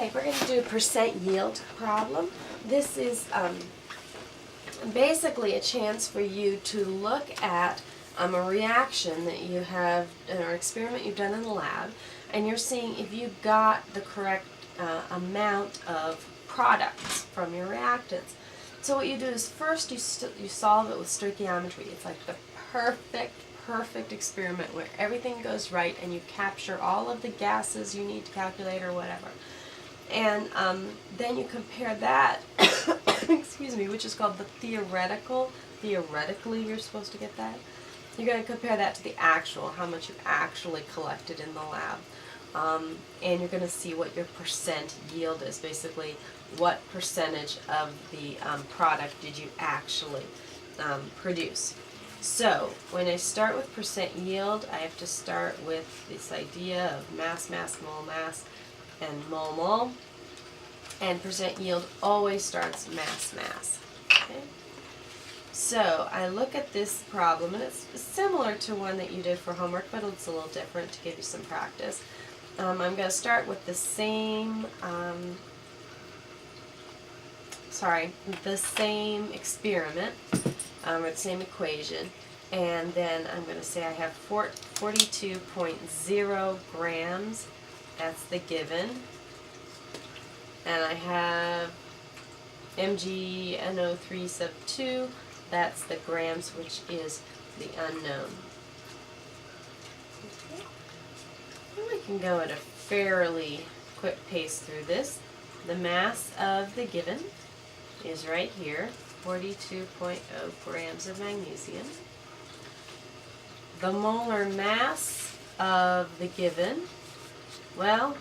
Okay, we're going to do a percent yield problem. This is basically a chance for you to look at a reaction that you have, or experiment you've done in the lab, and you're seeing if you got the correct amount of products from your reactants. So what you do is first you solve it with stoichiometry. It's like the perfect experiment where everything goes right and you capture all of the gases you need to calculate or whatever. And then you compare that, excuse me, which is called the theoretical. Theoretically, you're supposed to get that. You're going to compare that to the actual, how much you actually collected in the lab. And you're going to see what your percent yield is, basically what percentage of the product did you actually produce. So when I start with percent yield, I have to start with this idea of mass, mole, mass, and mole. And percent yield always starts mass. Okay? So I look at this problem, and it's similar to one that you did for homework, but it's a little different to give you some practice. I'm going to start with the same, the same experiment, or the same equation, and then I'm going to say I have 42.0 grams, that's the given, and I have MgNO3 sub 2, that's the grams, which is the unknown. We can go at a fairly quick pace through this. The mass of the given is right here, 42.0 grams of magnesium. The molar mass of the given, well,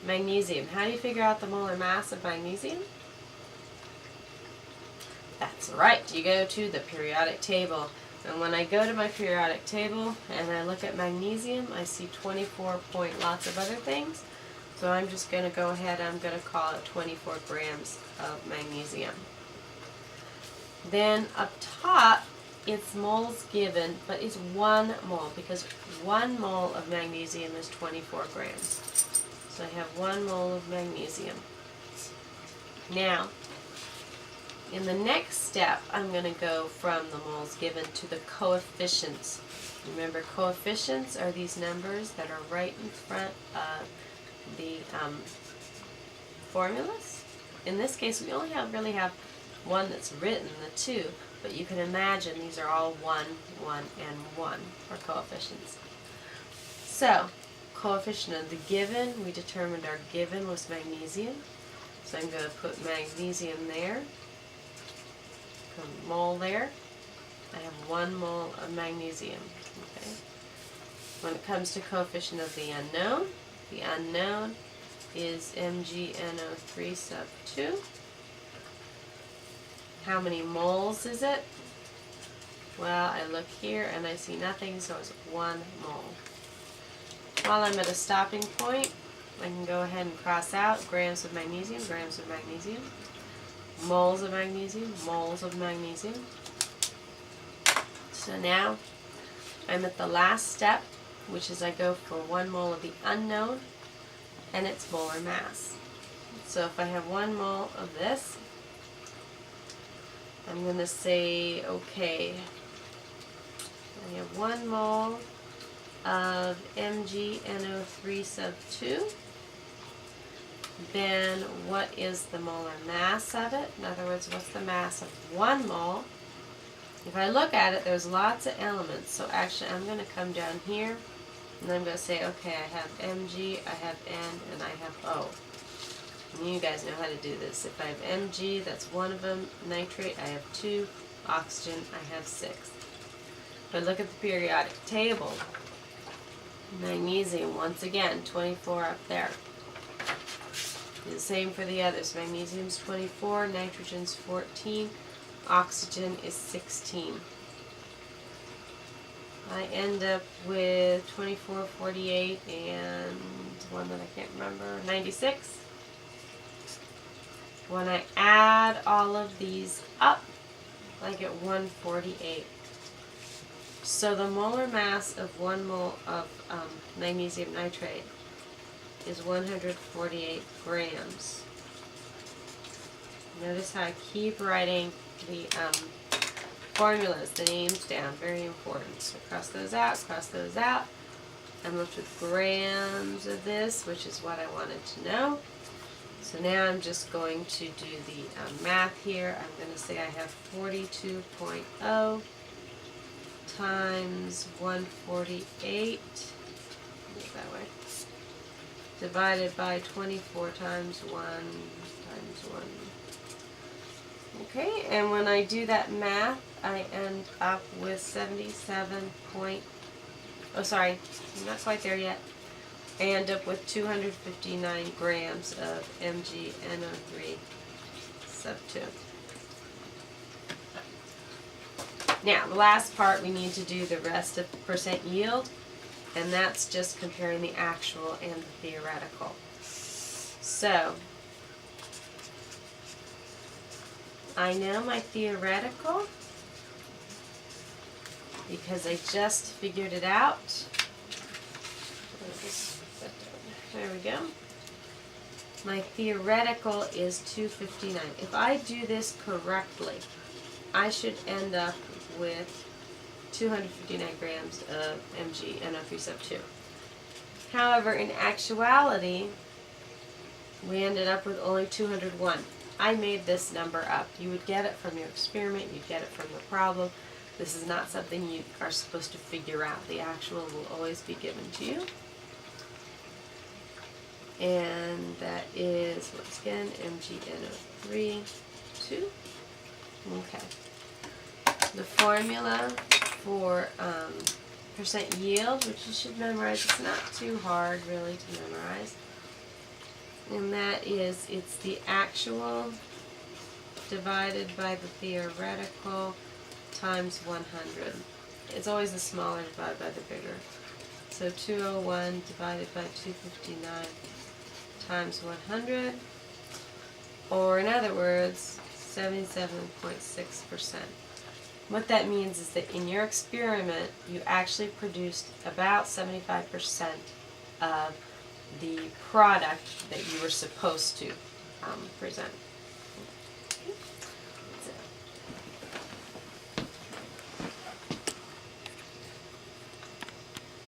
magnesium. How do you figure out the molar mass of magnesium? That's right, you go to the periodic table. And when I go to my periodic table and I look at magnesium, I see 24 point lots of other things. So I'm just going to go ahead, I'm going to call it 24 grams of magnesium. Then up top, it's moles given, but it's 1 mole, because 1 mole of magnesium is 24 grams. So I have 1 mole of magnesium. Now, in the next step, I'm going to go from the moles given to the coefficients. Remember, coefficients are these numbers that are right in front of the formulas. In this case, we only really have one that's written, the 2, but you can imagine these are all 1, 1, and 1 for coefficients. So, coefficient of the given, we determined our given was magnesium. So I'm going to put magnesium there. Mole there. I have 1 mole of magnesium. Okay. When it comes to coefficient of the unknown is MgNO3 sub 2. How many moles is it? Well, I look here and I see nothing, so it's 1 mole. While I'm at a stopping point, I can go ahead and cross out grams of magnesium, moles of magnesium, moles of magnesium. So now I'm at the last step, which is I go for 1 mole of the unknown, and it's molar mass. So if I have 1 mole of this, I'm going to say, okay, I have 1 mole of MgNO3 sub 2. Then what is the molar mass of it? In other words, what's the mass of 1 mole? If I look at it, there's lots of elements. So actually, I'm going to come down here, and I'm going to say, okay, I have Mg, I have N, and I have O. And you guys know how to do this. If I have Mg, that's 1 of them. Nitrate, I have 2. Oxygen, I have 6. If I look at the periodic table, magnesium, once again, 24 up there. The same for the others. Magnesium's 24, nitrogen's 14, oxygen is 16. I end up with 24, 48, and one that I can't remember, 96. When I add all of these up, I get 148. So the molar mass of 1 mole of magnesium nitrate is 148 grams. Notice how I keep writing the formulas, the names down, very important. So cross those out, I'm left with grams of this, which is what I wanted to know. So now I'm just going to do the math here. I'm going to say I have 42.0 times 148, that way, divided by 24 times 1 times 1. Okay, and when I do that math, I end up with 77 point, oh sorry, I'm not quite there yet. I end up with 259 grams of MgNO3 sub 2. Now, the last part, we need to do the rest of percent yield, and that's just comparing the actual and the theoretical. So, I know my theoretical because I just figured it out. There we go. My theoretical is 259. If I do this correctly, I should end up with 259 grams of MgNO3 sub 2. However, in actuality, we ended up with only 201. I made this number up. You would get it from your experiment, you'd get it from the problem. This is not something you are supposed to figure out. The actual will always be given to you. And that is, once again, MgNO3 2. Okay. The formula for percent yield, which you should memorize, it's not too hard really to memorize. And that is, it's the actual divided by the theoretical times 100. It's always the smaller divided by the bigger. So 201 divided by 259 times 100, or in other words, 77.6%. What that means is that in your experiment, you actually produced about 75% of the product that you were supposed to present.